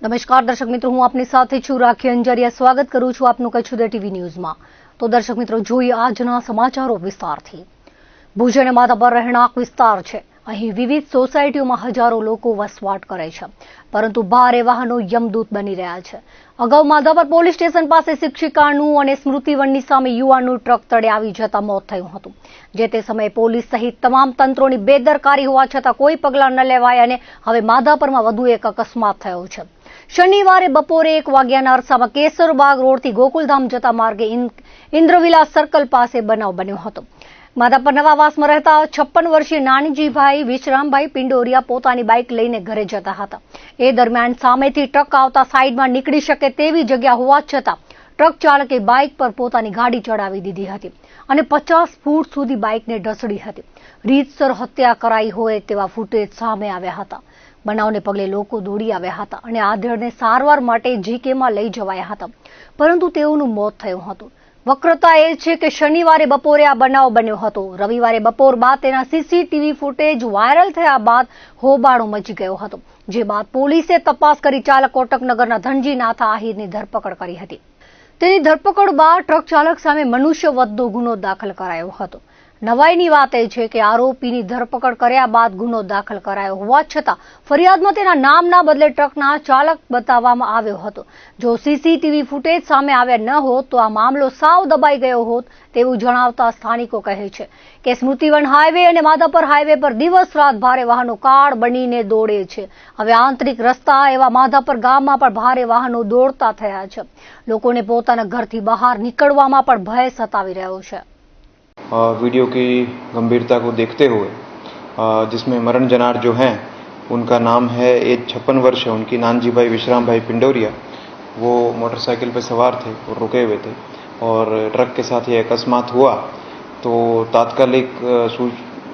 નમસ્કાર દર્શક મિત્રો, હું આપની સાથે છું રાખી અંજારિયા. સ્વાગત કરું છું આપનું કચ્છ ઉદય ટીવી ન્યૂઝમાં. તો દર્શક મિત્રો, જોઈએ આજના સમાચારો વિસ્તારથી. ભુજ અને માધાપર રહેણાંક વિસ્તાર છે. અહીં વિવિધ સોસાયટીઓમાં હજારો લોકો વસવાટ કરે છે, પરંતુ ભારે વાહનો યમદૂત બની રહ્યા છે. અગાઉ માધાપર પોલીસ સ્ટેશન પાસે શિક્ષિકાનું અને સ્મૃતિવનની સામે યુવાનનું ટ્રક તળે આવી જતા મોત થયું હતું. જે તે સમયે પોલીસ સહિત તમામ તંત્રોની બેદરકારી હોવા છતાં કોઈ પગલાં ન લેવાય અને હવે માધાપરમાં વધુ એક અકસ્માત થયો છે. શનિવારે બપોરે 1 વાગ્યાના અરસામાં કેસરબાગ રોડથી ગોકુલધામ જતા માર્ગે ઇન્દ્રવિલાસ સર્કલ પાસે બનાવ બન્યો હતો. માધાપર નવાવાસમાં રહેતા 56 વર્ષીય નાનજીભાઈ વિશ્રામભાઈ પિંડોરિયા પોતાની બાઇક લઈને ઘરે જતા હતા. એ દરમિયાન સામેથી ટ્રક આવતા સાઈડમાં નીકળી શકે તેવી જગ્યા હોવા છતાં ટ્રક ચાલકે બાઇક પર પોતાની ગાડી ચડાવી દીધી હતી અને 50 ફૂટ સુધી બાઇકને ઢસડી હતી. રીતસર હત્યા કરાઈ હોય તેવા ફૂટેજ સામે આવ્યા હતા. બનાવને પગલે લોકો દોડી આવ્યા હતા અને આધેડને સારવાર માટે જીકેમાં લઈ જવાયા હતા, પરંતુ તેઓનું મોત થયું હતું. વક્રતા એ છે કે શનિવારે બપોરે આ બનાવ બન્યો હતો. રવિવારે બપોર બાદ તેના સીસીટીવી ફૂટેજ વાયરલ થયા બાદ હોબાળો મચી ગયો હતો. જે બાદ પોલીસે તપાસ કરી ચાલક કોટકનગરના ધનજીનાથ આહિરની ધરપકડ કરી હતી. તેની ધરપકડ બાદ ટ્રક ચાલક સામે મનુષ્યવધનો ગુનો દાખલ કરાયો હતો. નવાઈની વાત એ છે કે આરોપીની ધરપકડ કર્યા બાદ ગુનો દાખલ કરાયો હોવા છતાં ફરિયાદમાં તેના નામના બદલે ટ્રકના ચાલક બતાવવામાં આવ્યો હતો. જો સીસીટીવી ફૂટેજ સામે આવ્યા ન હોત તો આ મામલો સાવ દબાઈ ગયો હોત તેવું જણાવતા સ્થાનિકો કહે છે કે સ્મૃતિવન હાઈવે અને માધાપર હાઈવે પર દિવસ રાત ભારે વાહનો કાળ બનીને દોડે છે. હવે આંતરિક રસ્તા એવા માધાપર ગામમાં પણ ભારે વાહનો દોડતા થયા છે. લોકોને પોતાના ઘરથી બહાર નીકળવામાં પણ ભય સતાવી રહ્યો છે. वीडियो की गंभीरता को देखते हुए जिसमें मरण जनार जो हैं उनका नाम है, एज 56 वर्ष है उनकी, नानजी भाई विश्राम भाई पिंडोरिया. वो मोटरसाइकिल पर सवार थे और रुके हुए थे और ट्रक के साथ ये अकस्मात हुआ. तो तात्कालिक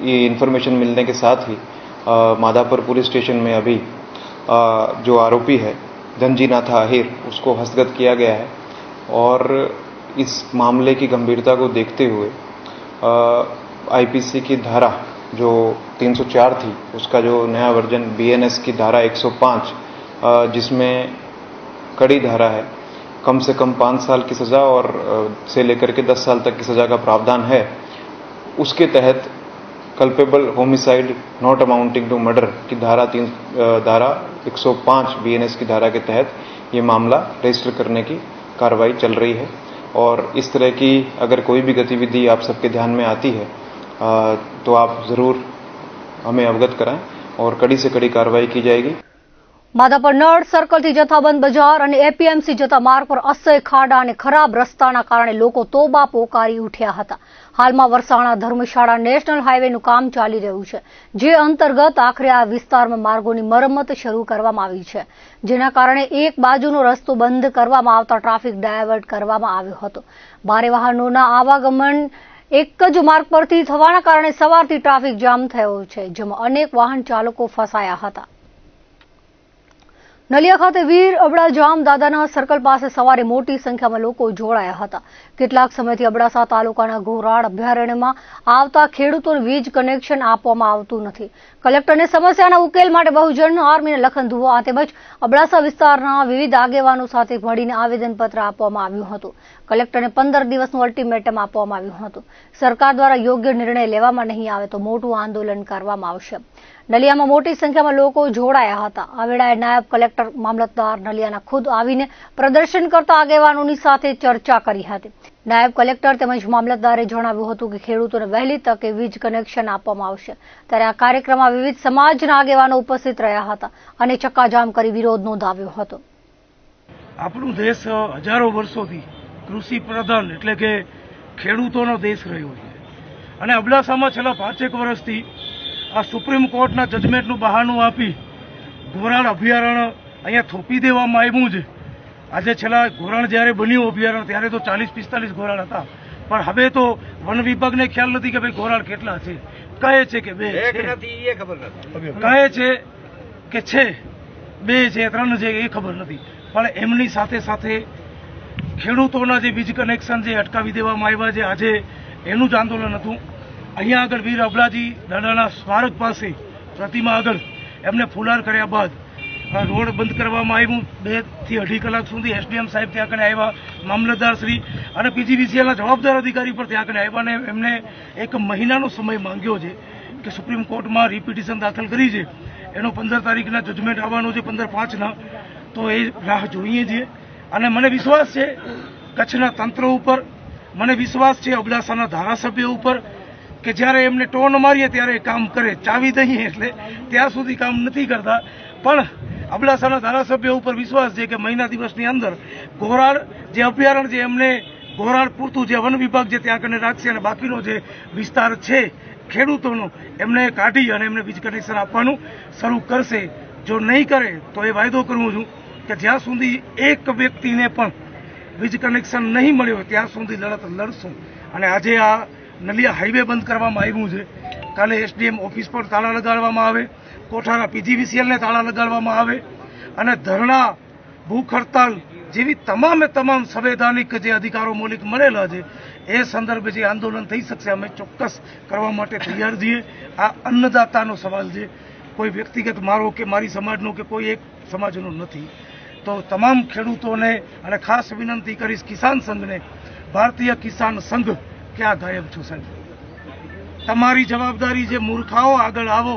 ये इन्फॉर्मेशन मिलने के साथ ही माधापुर पुलिस स्टेशन में अभी जो आरोपी है धनजीनाथ आहिर उसको हस्तगत किया गया है. और इस मामले की गंभीरता को देखते हुए आईपीसी की धारा जो 304 थी उसका जो नया वर्जन बीएनएस की धारा 105 जिसमें कड़ी धारा है, कम से कम 5 साल की सज़ा और से लेकर के 10 साल तक की सज़ा का प्रावधान है. उसके तहत culpable homicide not amounting to murder की धारा 105 बीएनएस की धारा के तहत ये मामला रजिस्टर करने की कार्रवाई चल रही है. और इस तरह की अगर कोई भी गतिविधि आप सबके ध्यान में आती है तो आप ज़रूर हमें अवगत कराएं और कड़ी से कड़ी कार्रवाई की जाएगी. માધાપર નળ સર્કલથી જથ્થાબંધ બજાર અને એપીએમસી જતા માર્ગ પર અસહ્ય ખાડા અને ખરાબ રસ્તાના કારણે લોકો તોબા પોકારી ઉઠ્યા હતા. હાલમાં વરસાણા ધર્મશાળા નેશનલ હાઈવેનું કામ ચાલી રહ્યું છે, જે અંતર્ગત આખરે આ વિસ્તારમાં માર્ગોની મરમ્મત શરૂ કરવામાં આવી છે, જેના કારણે એક બાજુનો રસ્તો બંધ કરવામાં આવતા ટ્રાફિક ડાયવર્ટ કરવામાં આવ્યો હતો. ભારે વાહનોના આવાગમન એક જ માર્ગ પરથી થવાના કારણે સવારથી ટ્રાફિક જામ થયો છે, જેમાં અનેક વાહન ચાલકો ફસાયા હતા. નલિયા ખાતે વીર અબડાજામ દાદાના સર્કલ પાસે સવારે મોટી સંખ્યામાં લોકો જોડાયા હતા. કેટલાક સમયથી અબડાસા તાલુકાના ઘોરાડ અભયારણ્યમાં આવતા ખેડૂતોને વીજ કનેક્શન આપવામાં આવતું નથી. કલેક્ટરને સમસ્યાના ઉકેલ માટે બહુજન આર્મીને લખન ધુવા તેમજ અબડાસા વિસ્તારના વિવિધ આગેવાનો સાથે મળીને આવેદનપત્ર આપવામાં આવ્યું હતું. કલેક્ટરને 15 દિવસનું અલ્ટિમેટમ આપવામાં આવ્યું હતું. સરકાર દ્વારા યોગ્ય નિર્ણય લેવામાં નહીં આવે તો મોટું આંદોલન કરવામાં આવશે. નલિયામાં મોટી સંખ્યામાં લોકો જોડાયા હતા. આ વેળાએ નાયબ કલેક્ટર મામલતદાર નલિયાના ખુદ આવીને પ્રદર્શન કરતા આગેવાનોની સાથે ચર્ચા કરી હતી. નાયબ કલેક્ટર તેમજ મામલતદારે જણાવ્યું હતું કે ખેડૂતોને વહેલી તકે વીજ કનેક્શન આપવામાં આવશે. ત્યારે આ કાર્યક્રમમાં વિવિધ સમાજના આગેવાનો ઉપસ્થિત રહ્યા હતા અને ચક્કાજામ કરી વિરોધ નોંધાવ્યો હતો. આપણું દેશ હજારો વર્ષોથી કૃષિ પ્રધાન એટલે કે ખેડૂતોનો દેશ રહ્યો છે અને અબડાસામાં છેલ્લા 5 વર્ષથી આ સુપ્રીમ કોર્ટના જજમેન્ટનું બહાનું આપી ઘોરાડ અભયારણ્ય અહીંયા થોપી દેવામાં આવ્યું છે. આજે છેલ્લા ઘોરાડ જ્યારે બન્યું અભયારણ્ય ત્યારે તો 40-45 ઘોરાડ હતા, પણ હવે તો વન વિભાગને ખ્યાલ નથી કે ભાઈ ઘોરાડ કેટલા છે. કહે છે કે 2 કહે છે કે છે 2 છે 3 છે એ ખબર નથી, પણ એમની સાથે સાથે ખેડૂતોના જે વીજ કનેક્શન જે અટકાવી દેવામાં આવ્યા છે આજે એનું જ આંદોલન હતું. અહીંયા આગળ વીર અબડાજી દાદાના સ્મારક પાસે પ્રતિમા આગળ એમને ફુલાર કર્યા બાદ રોડ બંધ કરવામાં આવ્યું 2 થી 2.5 કલાક સુધી. એસડીએમ સાહેબ ત્યાં કને આવ્યા, મામલતદાર શ્રી અને પીજીવીસીએલના જવાબદાર અધિકારી પર ત્યાં કને આવ્યા ને એમને 1 મહિનાનો સમય માંગ્યો છે કે સુપ્રીમ કોર્ટમાં રિપિટિશન દાખલ કરી છે. એનો 15 તારીખના જજમેન્ટ આવવાનો છે, 15/5ના. તો એ રાહ જોઈએ છીએ અને મને વિશ્વાસ છે કચ્છના તંત્ર ઉપર, મને વિશ્વાસ છે અબડાસાના ધારાસભ્ય ઉપર કે જ્યારે એમને ટોન મારીએ ત્યારે કામ કરે. ચાવી દઈએ એટલે ત્યાં સુધી કામ નથી કરતા. પણ અબડાસાના ધારાસભ્ય ઉપર વિશ્વાસ છે કે મહિના દિવસની અંદર ઘોરાડ જે અભયારણ્ય છે એમને ઘોરાડ પૂરતું જે વન વિભાગ જે ત્યાં કને રાખશે અને બાકીનો જે વિસ્તાર છે ખેડૂતોનો એમને કાઢી અને એમને વીજ કનેક્શન આપવાનું શરૂ કરશે. જો નહીં કરે તો એ વાયદો કરું છું કે જ્યાં સુધી એક વ્યક્તિને પણ વીજ કનેક્શન નહીં મળ્યો ત્યાં સુધી લડત લડશું. અને આજે આ નલિયા હાઈવે બંધ કરવામાં આવ્યું છે. કાલે એસડીએમ ઓફિસ પર તાળા લગાડવામાં આવે, કોઠારા પીજીવીસીએલને તાળા લગાડવામાં આવે અને ધરણા, ભૂખ હડતાલ જેવી તમામ સંવૈધાનિક જે અધિકારો મૌલિક મળેલા છે એ સંદર્ભે જે આંદોલન થઈ શકશે અમે ચોક્કસ કરવા માટે તૈયાર છીએ. આ અન્નદાતાનો સવાલ છે, કોઈ વ્યક્તિગત મારો કે મારી સમાજનો કે કોઈ એક સમાજનો નથી. તો તમામ ખેડૂતોને અને ખાસ વિનંતી કરીશ કિસાન સંઘને, ભારતીય કિસાન સંઘ ક્યાં ગાયબ છો સાહેબ? તમારી જવાબદારી છે, મૂર્ખાઓ આગળ આવો.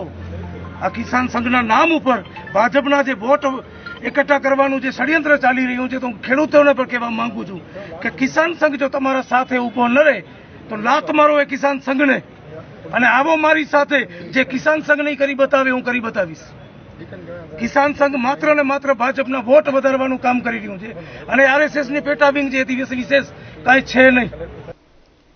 આ કિસાન સંઘના નામ ઉપર ભાજપના જે વોટ એકઠા કરવાનું જે ષડયંત્ર ચાલી રહ્યું છે તો હું ખેડૂતોને પણ કહેવા માંગુ છું કે કિસાન સંઘ જો તમારા સાથે ઊભો ન રહે તો લાત મારો એ કિસાન સંઘને અને આવો મારી સાથે. જે કિસાન સંઘ નહીં કરી બતાવે હું કરી બતાવીશ. કિસાન સંઘ માત્ર ને માત્ર ભાજપના વોટ વધારવાનું કામ કરી રહ્યું છે અને આરએસએસની પેટાવિંગ જે વિશેષ કાંઈ છે નહીં.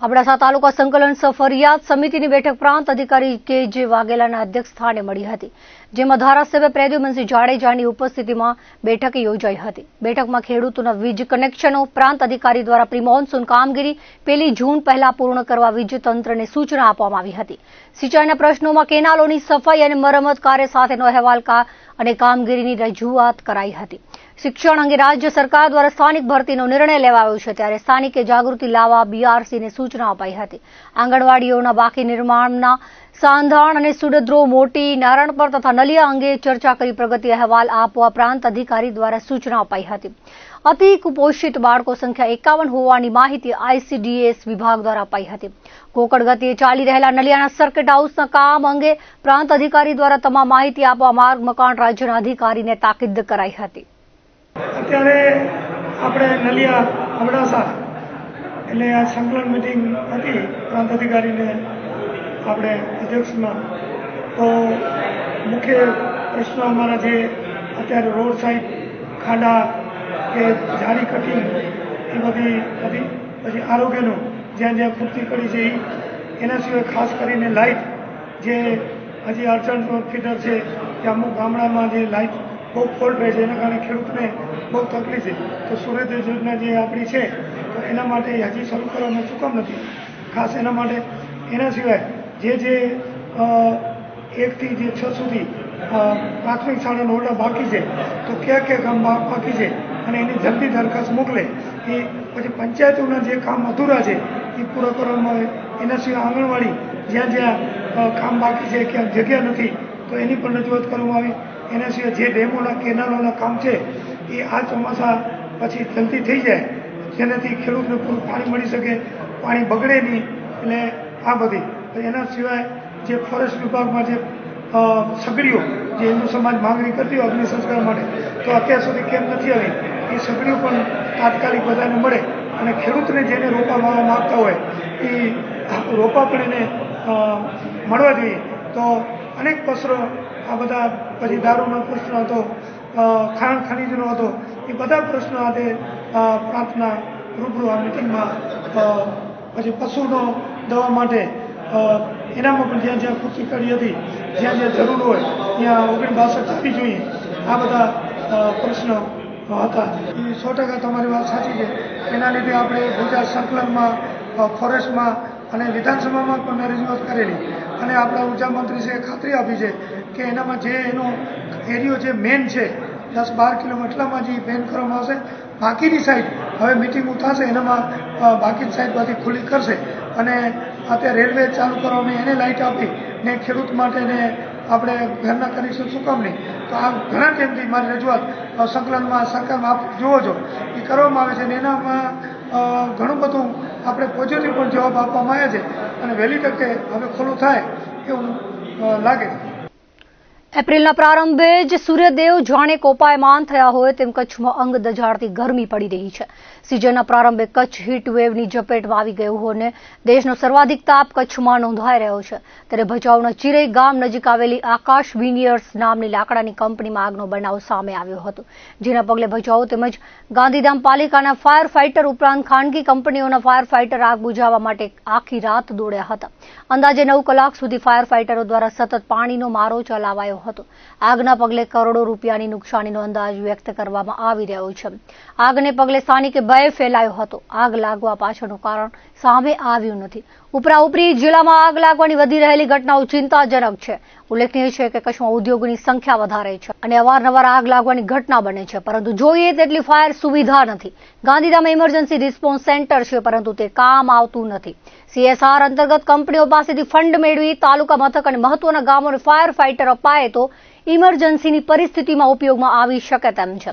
અબડાસા તાલુકા સંકલન ફરિયાદ સમિતિની બેઠક પ્રાંત અધિકારી કે જે વાઘેલાના અધ્યક્ષ સ્થાને મળી હતી, જેમાં ધારાસભ્ય પ્રદ્યુમનસિંહ જાડેજાની ઉપસ્થિતિમાં બેઠક યોજાઈ હતી. બેઠકમાં ખેડૂતોના વીજ કનેક્શનો પ્રાંત અધિકારી દ્વારા પ્રી મોન્સૂન કામગીરી 1 જૂન પહેલા પૂર્ણ કરવા વીજ તંત્રને સૂચના આપવામાં આવી હતી. સિંચાઈના પ્રશ્નોમાં કેનાલોની સફાઈ અને મરમ્મત કાર્ય સાથેનો અહેવાલ અને કામગીરીની રજૂઆત કરાઈ હતી. શિક્ષણ અંગે રાજ્ય સરકાર દ્વારા સ્થાનિક ભરતીનો નિર્ણય લેવાયો છે ત્યારે સ્થાનિકે જાગૃતિ લાવવા બીઆરસીને સૂચના અપાઈ હતી. આંગણવાડીઓના બાકી નિર્માણના સાંધાણ અને સુડદ્રો મોટી નારાયણપર તથા નલિયા અંગે ચર્ચા કરી પ્રગતિ અહેવાલ આપવા પ્રાંત અધિકારી દ્વારા સૂચના અપાઈ હતી. અતિ કુપોષિત બાળકો સંખ્યા 51 હોવાની માહિતી આઈસીડીએસ વિભાગ દ્વારા અપાઈ હતી. કોકડ ગતિએ ચાલી રહેલા નલિયાના સર્કિટ હાઉસના કામ અંગે પ્રાંત અધિકારી દ્વારા તમામ માહિતી આપવા માર્ગ મકાન રાજ્યના અધિકારીને તાકીદ કરાઈ હતી. અત્યારે આપણે નલિયા અબડાસા એટલે આ સંકલન મિટિંગ હતી પ્રાંત અધિકારીને આપણે અધ્યક્ષમાં. તો મુખ્ય પ્રશ્નો અમારા જે અત્યારે રોડ સાઈડ ખાડા કે ઝાડી કટિંગ એ બધી હતી. પછી આરોગ્યનું જ્યાં જ્યાં ખૂટતી પડી છે એના સિવાય ખાસ કરીને લાઇટ જે હજી અડચણ ફીડર છે કે અમુક ગામડામાં જે લાઇટ બહુ ફોલ્ટ રહે છે એના કારણે ખેડૂતને બહુ તકલીફ છે. તો સૂર્યોદય યોજના જે આપણી છે તો એના માટે હજી શરૂ કરવામાં ચૂકમ નથી. ખાસ એના માટે એના સિવાય જે 1 થી 6 સુધી પ્રાથમિક શાળાનો ઓરડા બાકી છે તો કયા કયા કામ બાકી છે અને એની જલ્દી દરખાસ્ત મોકલે. એ પછી પંચાયતોના જે કામ અધૂરા છે એ પૂરા કરવામાં આવે. એના સિવાય આંગણવાડી જ્યાં જ્યાં કામ બાકી છે ક્યાં જગ્યા નથી તો એની પણ રજૂઆત કરવામાં આવી. એના સિવાય જે ડેમોના કેનાલોના કામ છે એ આ ચોમાસા પછી જલ્દી થઈ જાય જેનાથી ખેડૂતને પૂરું પાણી મળી શકે, પાણી બગડે નહીં. એટલે આ બધી એના સિવાય જે ફોરેસ્ટ વિભાગમાં જે સગડીઓ જે હિન્દુ સમાજ માંગણી કરતી હોય અગ્નિ સંસ્કાર માટે તો અત્યાર સુધી કેમ નથી આવી એ સગડીઓ પણ તાત્કાલિક બધાને મળે અને ખેડૂતને જેને રોપા વાવવા માગતા હોય એ રોપા પણ એને મળવા જોઈએ. તો અનેક પ્રશ્નો આ બધા પછી દારૂનો પ્રશ્ન હતો, ખાણ ખનીજનો હતો, એ બધા પ્રશ્નો આજે પ્રાંતના રૂબરૂ આ મિટિંગમાં પછી પશુનો દવા માટે એનામાં પણ જ્યાં જ્યાં પૂરતી કરી હતી જ્યાં જ્યાં જરૂર હોય ત્યાં 49 આપવી જોઈએ. આ બધા પ્રશ્નો હતા. એ 100% તમારી વાત સાચી છે. એના લીધે આપણે ગુજરાત સંકલનમાં, ફોરેસ્ટમાં અને વિધાનસભામાં પણ રજૂઆત કરેલી અને આપણા ઉર્જા મંત્રીશ્રીએ ખાતરી આપી છે કે એનામાં જે એનો એરિયો જે મેન છે 10-12 કિલોમીટરમાં જે બેન કરવામાં આવશે. બાકીની સાઈડ હવે મિટિંગ થશે એનામાં બાકીની સાઈડ બધી ખુલ્લી કરશે અને અત્યારે રેલવે ચાલુ કરવામાં એને લાઇટ આપી ને ખેડૂત માટે ને આપણે ઘરના કરીશું, શું કામ નહીં? તો આ ઘણા ટાઈમથી મારી રજૂઆત સંકલનમાં સરકારમાં આપ જુઓ છો એ કરવામાં આવે છે અને એનામાં ઘણું બધું આપણે પોઝિટિવ પણ જવાબ આપવામાં આવ્યા છે અને વહેલી તકે હવે ખુલ્લું થાય એવું લાગે છે. એપ્રિલના પ્રારંભે જ સૂર્યદેવ જાણે કોપાયમાન થયા હોય તેમ કચ્છમાં અંગ દજાડતી ગરમી પડી રહી છે. સિઝનના પ્રારંભે કચ્છ હીટ વેવની ઝપેટમાં આવી ગયું હોય અને દેશનો સર્વાધિક તાપ કચ્છમાં નોંધાઈ રહ્યો છે. ત્યારે ભચાઉના ચિરઈ ગામ નજીક આવેલી આકાશ વિનિયર્સ નામની લાકડાની કંપનીમાં આગનો બનાવ સામે આવ્યો હતો, જેના પગલે ભચાઉ તેમજ ગાંધીધામ પાલિકાના ફાયર ફાઇટર ઉપરાંત ખાનગી કંપનીઓના ફાયર ફાઇટર આગ બુઝાવવા માટે આખી રાત દોડ્યા હતા. અંદાજે 9 કલાક સુધી ફાયર ફાઇટરો દ્વારા સતત પાણીનો મારો ચલાવાયો હતો. આગના પગલે કરોડો રૂપિયાની નુકસાનીનો અંદાજ વ્યક્ત કરવામાં આવી રહ્યો છે. આગને પગલે સ્થાનિકે ભય ફેલાયો હતો. આગ લાગવા પાછળનું કારણ સામે આવ્યું નથી. ઉપરાઉપરી જિલ્લામાં આગ લાગવાની વધી રહેલી ઘટનાઓ ચિંતાજનક છે. ઉલ્લેખનીય છે કે કચ્છમાં ઉદ્યોગોની સંખ્યા વધારે છે અને અવારનવાર આગ લાગવાની ઘટના બને છે, પરંતુ જોઈએ તેટલી ફાયર સુવિધા નથી. ગાંધીધામમાં ઇમરજન્સી રિસ્પોન્સ સેન્ટર છે, પરંતુ તે કામ આવતું નથી. CSR અંતર્ગત કંપનીઓ પાસેથી ફંડ મેળવી તાલુકા મથક અને મહત્વના ગામોને ફાયર ફાઇટર અપાય તો ઇમરજન્સીની પરિસ્થિતિમાં ઉપયોગમાં આવી શકે તેમ છે.